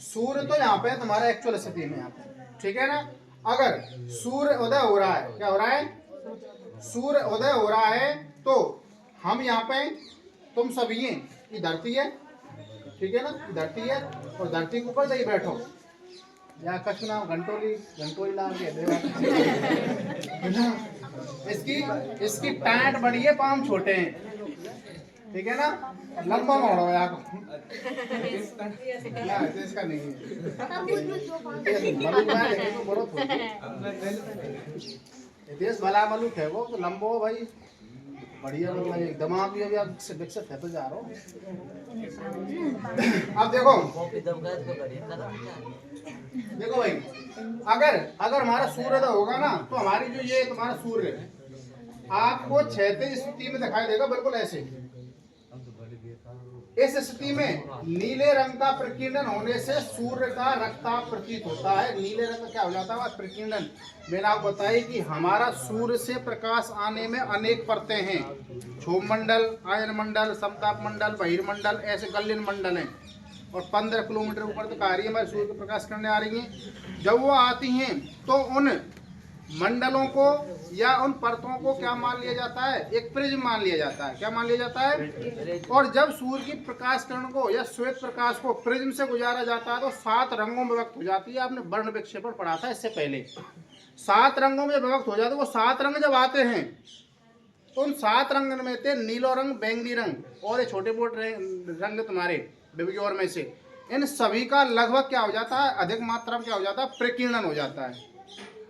सूर्य तो यहाँ पे तुम्हारा एक्चुअल स्थिति में यहाँ पे, ठीक है ना। अगर सूर्य उदय हो रहा है, क्या हो रहा है, सूर्य उदय हो रहा है, तो हम यहाँ पे तुम सभी हैं, ये धरती है, ठीक है ना, धरती है, और धरती के ऊपर जाइए बैठो, या कछ नाम घंटोली घंटोली नाम के इसकी टाट बड़ी है, पाँव छोटे हैं, ठीक है ना, लंबा मोड़ो यार इसका नहीं है देश भला मलुक है वो तो लंबो भाई बढ़िया, मतलब एक दिमाग भी अभी आप विकसित है तो जा रहा हूँ। अब देखो भाई, अगर हमारा सूर्योदय होगा ना, तो हमारी जो ये तुम्हारा सूर्य आपको क्षैतिज स्थिति में दिखाई देगा, बिल्कुल ऐसे। इस स्थिति में नीले रंग का प्रकीर्णन होने से सूर्य का रक्तताप प्रतीत होता है। नीले रंग का क्या हो जाता है, प्रकीर्णन। मैंने आपको बताया कि हमारा सूर्य से प्रकाश आने में अनेक परतें हैं, क्षोभ मंडल, आयन मंडल, समताप मंडल, बहिर्मंडल, ऐसे गलयन मंडल हैं, और 15 किलोमीटर ऊपर तक आ रही है हमारे सूर्य को प्रकाश करने आ रही हैं। जब वो आती हैं तो उन मंडलों को या उन परतों को क्या मान लिया जाता है, एक प्रिज्म मान लिया जाता है। क्या मान लिया जाता है। और जब सूर्य की प्रकाश किरण को या श्वेत प्रकाश को प्रिज्म से गुजारा जाता है तो 7 रंगों में विभक्त हो जाती है। आपने वर्ण विक्षेपण पढ़ा था इससे पहले, 7 रंगों में विभक्त हो जाते हैं। वो 7 रंग जब आते हैं तो उन 7 रंग में थे नीलो रंग, बैंगनी रंग और ये छोटे मोटे रंग तुम्हारे बेबियोर में से, इन सभी का लगभग क्या हो जाता है, अधिक मात्रा में क्या हो जाता है, प्रकीर्णन हो जाता है।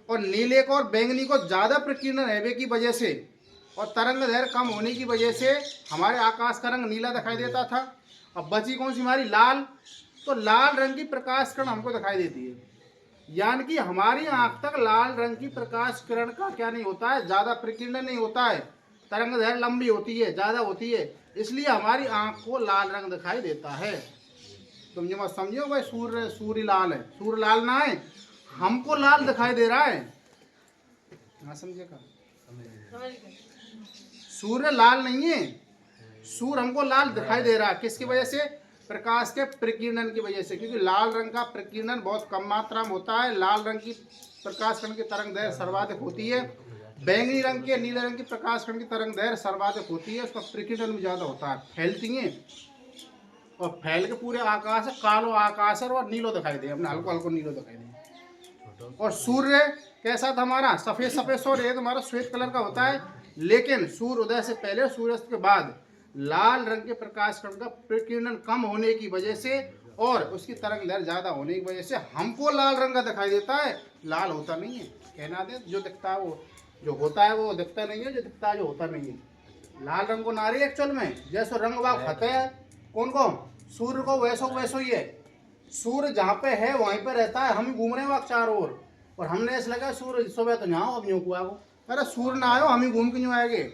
और नीले को और बैंगनी को ज़्यादा प्रकीर्णन रहने की वजह से और तरंग दैर्घ्य कम होने की वजह से हमारे आकाश का रंग नीला दिखाई देता था। अब बची कौन सी हमारी, लाल। तो लाल रंग की प्रकाश किरण हमको दिखाई देती है, यानी कि हमारी आंख तक लाल रंग की प्रकाश किरण का क्या नहीं होता है, ज़्यादा प्रकीर्णन नहीं होता है। तरंग दैर्घ्य लंबी होती है, ज़्यादा होती है, इसलिए हमारी आंख को लाल रंग दिखाई देता है। तुम ये मत समझो भाई सूर्य लाल है, सूर्य लाल ना है, हमको लाल दिखाई दे रहा है ना, समझेगा। सूर्य लाल नहीं है, सूर्य हमको लाल दिखाई दे रहा है, किसकी वजह से, प्रकाश के प्रकीर्णन की वजह से, क्योंकि लाल रंग का प्रकीर्णन बहुत कम मात्रा में होता है। लाल रंग की प्रकाश किरण की तरंग दैर्घ्य सर्वाधिक होती है, बैंगनी रंग के नीले रंग की प्रकाश किरण की तरंग दैर्घ्य सर्वाधिक होती है, उसका प्रकीर्णन भी ज़्यादा होता है, फैलती हैं और फैल के पूरे आकाश कालो आकाश और नीलो दिखाई दे, अपने हल्को हल्को नीलो दिखाई दे। और सूर्य कैसा था हमारा, सफ़ेद सफ़ेद सूर्य तुम्हारा श्वेत कलर का होता है, लेकिन सूर्य उदय से पहले सूर्यास्त के बाद लाल रंग के प्रकाश किरण का प्रकीर्णन कम होने की वजह से और उसकी तरंग दैर्घ्य ज़्यादा होने की वजह से हमको लाल रंग का दिखाई देता है, लाल होता नहीं है। कहना दे, जो दिखता है वो, जो होता है वो दिखता नहीं है, जो दिखता है जो होता नहीं है। लाल रंग को नारी एक्चुअल में जैसे रंग वाग फते है कौन को, सूर्य को, वैसो ही है। सूर्य जहाँ पे है वहीं पे रहता है, हम घूम रहे हैं वक्त चारों ओर, और हमने ऐसा लगा सूर्य सुबह तो यहाँ अब यूँ हुआ वो, अरे सूर्य ना आयो, हम ही घूम के यूँ आएंगे।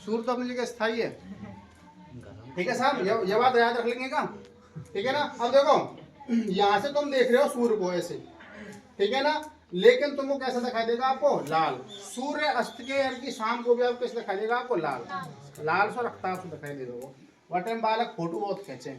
सूर्य तो अपनी जगह स्थायी है, ठीक है साहब, ये बात याद रख लेंगे का, ठीक है ना। अब देखो यहाँ से तुम देख रहे हो सूर्य को ऐसे, ठीक है ना, लेकिन तुमको कैसा दिखाई देगा, आपको लाल। सूर्य अस्त के यानी कि शाम को भी आपको कैसे दिखाई देगा, आपको लाल, लाल सो रखता से दिखाई दे रहा। वह टाइम बालक फोटो बहुत खींचे,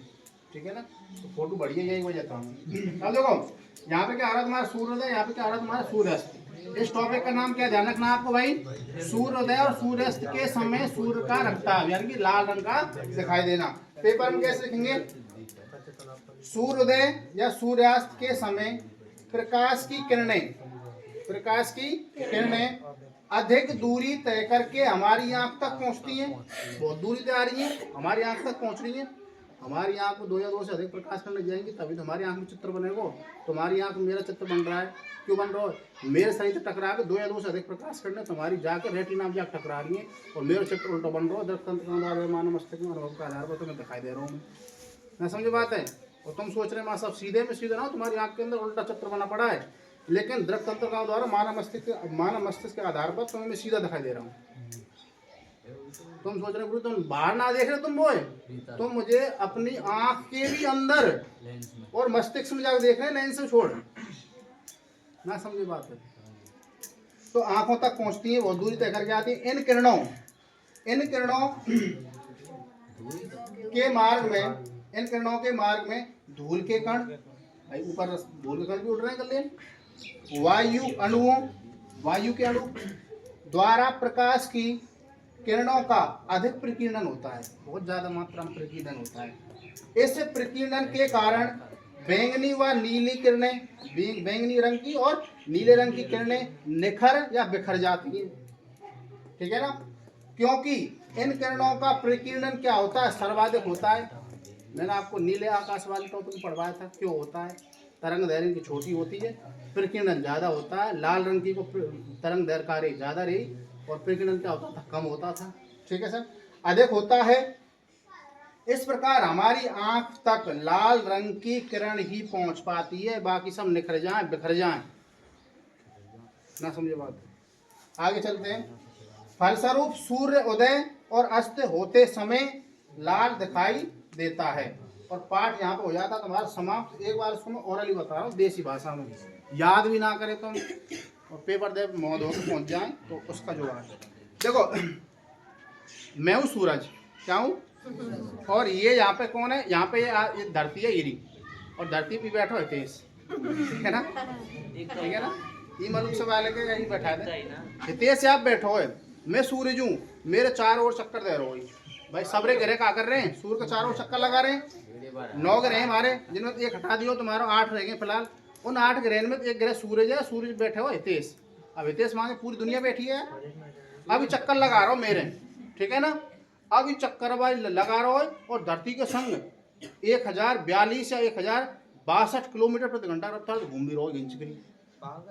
ठीक है ना, तो फोटो बढ़िया यही वजह था। अब देखो यहाँ पे क्या आ रहा है तुम्हारा सूर्योदय, यहाँ पे क्या आ रहा है तुम्हारा सूर्यास्त। इस टॉपिक का नाम क्या ध्यान रखना आपको भाई, सूर्योदय और सूर्यास्त के समय सूर्य का रक्तताप यानी कि लाल रंग का दिखाई देना। पेपर में कैसे लिखेंगे, सूर्योदय या सूर्यास्त के समय प्रकाश की किरणें अधिक दूरी तय करके हमारी आंख तक पहुंचती हैं, बहुत दूरी तय आ रही है, हमारी आंख तक पहुंच रही है। हमारी आंख को 2 या 2 से अधिक प्रकाश करने जाएंगी तभी तो हमारी आंख में चित्र बनेगा। तुम्हारी आंख में मेरा चित्र बन रहा है, क्यों बन रहा है, मेरे शरीर से टकरा के 2 या 2 से अधिक प्रकाश करने तुम्हारी जाकर रेटिना में जाकर टकरा रही है, और मेरा चित्र उल्टा बन रहा है। दृष्टि तंत्र मानव मस्तिष्क में अनुभव का आधार पर तुम्हें दिखाई दे रहा हूँ मैं समझे बात है। और तुम सोच रहे माँ सब सीधे में सीधे ना, तुम्हारी आंख के अंदर उल्टा चित्र बना पड़ा है, लेकिन दृष्टि तंत्र का द्वारा मानव मस्तिष्क के आधार पर तुम्हें मैं सीधा दिखाई दे रहा हूँ। तुम सोच रहे हो तुम बाहर ना देख रहे, तुम वो है, तुम मुझे अपनी आंख के भी अंदर और मस्तिष्क में जाकर देख रहे हैं, लेंस से छोड़ ना, समझे बात है। तो आंखों तक पहुंचती है, बहुत दूरी तय करके आती है। इन किरणों के मार्ग में धूल के कण, भाई ऊपर बोल के भी उड़ रहे हैं कर ले। वायु अणुओं, वायु के अणु द्वारा प्रकाश की किरणों का अधिक प्रकीर्णन होता है, बहुत ज्यादा मात्रा में प्रकीर्णन होता है। इस प्रकीर्णन के कारण बैंगनी व नीली किरणें, बैंगनी रंग की और नीले रंग की किरणें निखर या बिखर जाती हैं, ठीक है ना। क्योंकि इन किरणों का प्रकीर्णन क्या होता है, सर्वाधिक होता है। मैंने आपको नीले आकाश वाले टॉपिक पढ़वाया था, क्यों होता है। तरंग दैर्घ्य की छोटी होती है, प्रकीर्णन ज्यादा होता है। लाल रंग की को तरंग दैर्घ्य कार्य ज्यादा रही और प्रकीर्णन क्या होता था, कम होता था, ठीक है सर, अधिक होता है। इस प्रकार हमारी आंख तक लाल रंग की किरण ही पहुंच पाती है, बाकी सब निखर जाएं बिखर जाएं। ना समझे बात, आगे चलते हैं। फलस्वरूप सूर्य उदय और अस्त होते समय लाल दिखाई देता है। और पाठ यहाँ पे हो जाता तुम्हारा समाप्त। एक बार उसको मैं ओरली बता रहा हूँ देसी भाषा में, याद भी ना करे तुम और पेपर दे मौत होकर पहुँच जाए तो उसका जवाब देखो। मैं हूँ सूरज, क्या हूँ, और ये यहाँ पे कौन है, यहाँ पे ये धरती है ईरी, और धरती पे बैठो हितेश, ठीक है ना, ठीक है ना। ये मलुक से वाले के यही बैठा दे हितेश, आप बैठो है, मैं सूरज हूँ, मेरे चारों ओर चक्कर दे रहे हो भाई। सबरे ग्रह क्या कर रहे हैं, सूर्य के चारों ओर चक्कर लगा रहे हैं। 9 ग्रह हमारे, जिनमें एक हटा दियो तुम्हारा 8 रह गए फिलहाल। उन 8 ग्रह में एक ग्रह सूरज है, सूरज बैठे हो हितेश। अब हितेश मांगे पूरी दुनिया बैठी है, अभी चक्कर लगा रहा हो मेरे, ठीक है ना। अब ये चक्कर भाई लगा रहा हो और धरती के संग 1042 या 1062 किलोमीटर प्रति घंटा रफ्तार से घूम भी रहो इंच करी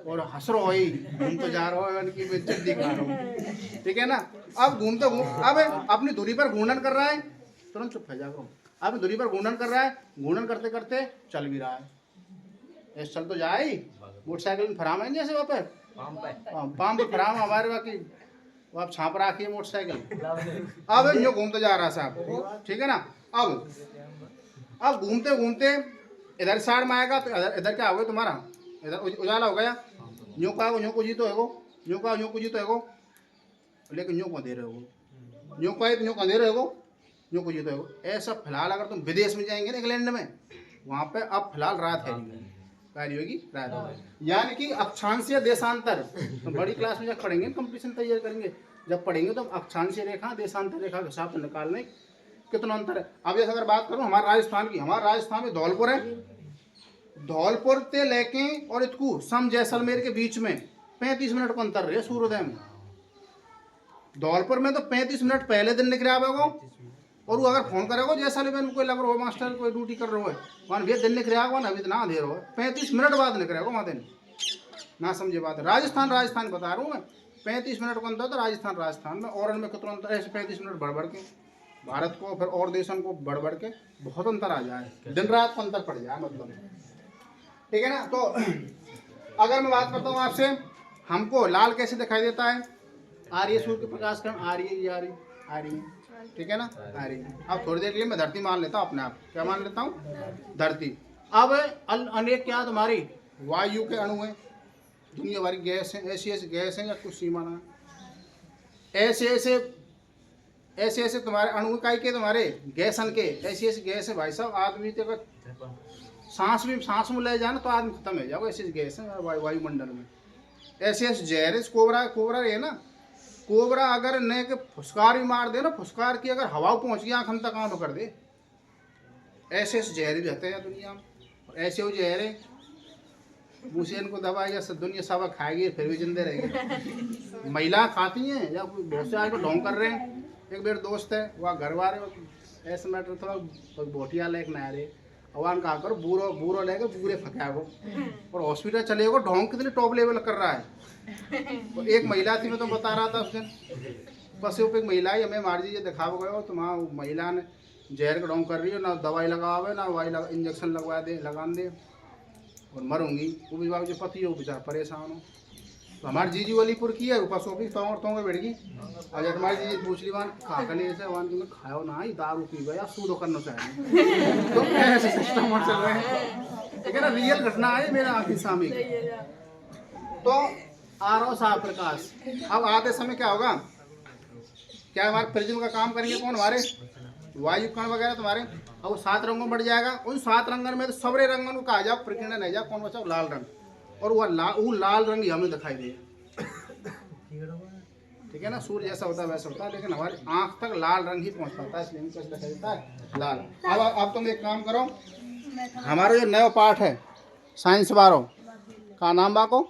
और हंस रहो ही, घूम तो जा रहा हो इनकी बेइज्जत दिखा रहा हूँ, ठीक है ना। अब घूमते अब अपनी दूरी पर घूर्णन कर रहा है, तुरंत चुप हो जाओ। अब दूरी पर घूर्णन कर रहा है, घूर्णन करते करते चल भी रहा है, ऐसे चल तो जाए। मोटरसाइकिल में फराम है जैसे वहाँ पर पाम पे फराम हमारे बाकी वो आप छाप रखिए मोटरसाइकिल। अब यो घूमते जा रहा साहब, ठीक है ना। अब घूमते घूमते इधर साइड में आएगा तो इधर क्या होगा तुम्हारा, इधर उजाला हो गया। यूँ का यूँ को जी तो है, यूँ का यूँ को जी तो है, लेकिन यूँ को दे रहे हो, यूँ का यूँ का दे रहे हो, यूँ को जी तो है। ऐसा फिलहाल अगर तुम विदेश में जाएंगे ना इंग्लैंड में, वहाँ पे अब फिलहाल रात है होगी रात, यानी कि अक्षांशीय देशांतर। तो बड़ी क्लास में जब पढ़ेंगे कंपटीशन तैयार करेंगे, जब पढ़ेंगे तो अक्षांशीय रेखा देशांतर रेखा के हिसाब से निकालने कितना अंतर है। अब जैसे अगर बात करूँ हमारे राजस्थान की, हमारे राजस्थान में धौलपुर है, धौलपुर से लेके और इतकू सम जैसलमेर के बीच में 35 मिनट का अंतर है सूर्योदय में। धौलपुर में तो 35 मिनट पहले दिन निकल आवेगा, और वो अगर फोन करेगा जैसलमेर में कोई लग रहा हो मास्टर कोई ड्यूटी कर रहा है, वहाँ भैया दिन निकल आएगा, वहाँ अभी इतना देर हो 35 मिनट बाद निकलेगा वहाँ दिन। ना समझे बात, राजस्थान बता रहा हूँ मैं, 35 मिनट का अंतर तो राजस्थान में, और इनमें कितना अंतर ऐसे 35 मिनट बढ़ के भारत को फिर और देशों को बढ़ के बहुत अंतर आ जाए, दिन रात को अंतर पड़ जाए मतलब, ठीक है ना। तो अगर मैं बात करता हूँ आपसे, हमको लाल कैसे दिखाई देता है, आ रही है सूर्य के प्रकाश किरण, आ रही है, ठीक है ना, आ रही है। अब थोड़ी देर के लिए मैं धरती मान लेता हूँ अपने आप, क्या मान लेता हूँ, धरती। अब अनेक क्या तुम्हारी वायु के अणु हैं, दुनिया भरी गैस है, ऐसी गैस है या कुछ सीमा ना, ऐसे तुम्हारे अणु का के तुम्हारे गैसन के ऐसी गैस है भाई साहब। आदमी तो अगर सांस में ले जाना तो आदमी खत्म हो जाएगा, ऐसी गैस है वायुमंडल में। ऐसे जहर कोबरा है ना, कोबरा अगर ने के फुसकार भी मार दे ना, फुसकार की अगर हवा पहुंच गया आँख हम तक काम कर दे, ऐसे जहर भी रहते हैं दुनिया में। ऐसे वो जहर मुझसे इनको दवाई या दुनिया सब खाएगी फिर भी जिंदे रहेगी। महिला खाती हैं या बहुत से आगे ढोंग कर रहे हैं। एक मेरे दोस्त है वहाँ घर वाले ऐसे मैटर थोड़ा बोटिया लेक ना रहे, अवान कहा करो बूरो लेके पूरे फंका को, और हॉस्पिटल चले गो ढोंग कितने टॉप लेवल कर रहा है। तो एक महिला थी, मैं तो बता रहा था उस दिन, बस एक महिला ही हमें मार दीजिए दिखाओ गए, तो वहाँ महिला ने जहर का ढोंग कर रही है, ना दवाई लगावे ना दवाई इंजेक्शन लगा दे और मरूंगी। वो भी बाबू जो पति है वो बेचारा परेशान हो। तो हमारी जीजी वलीपुर की है, ऊपर सोपी तोंगे बैठ गई, और हमारी जीजी पूछ ली वन खाकली ऐसे वन तुम्हें खाओ ना ही दारू पी गया सूदो करना चाहिए। तो ऐसे सिस्टम चल रहे हैं, ठीक है ना, रियल घटना है मेरे आँखी सामने। तो आ रहा साफ प्रकाश, अब आते समय क्या होगा, क्या हमारे प्रिज्म का काम करेंगे कौन, हमारे वायु कण वगैरह तुम्हारे, और वो 7 रंगों में बढ़ जाएगा। उन 7 रंगन में तो सबरे रंगन को कहा जाओ प्रकीर्णन है जाओ, कौन बचाओ लाल रंग, और वो लाल रंग ही हमें दिखाई दे, ठीक है ना। सूर्य जैसा होता है वैसा होता है, लेकिन हमारी आंख तक लाल रंग ही पहुंच पाता है, इसलिए हमें कैसे दिखाई देता है लाल। अब तुम एक काम करो, हमारा जो नया पाठ है साइंस 12 का नाम बाको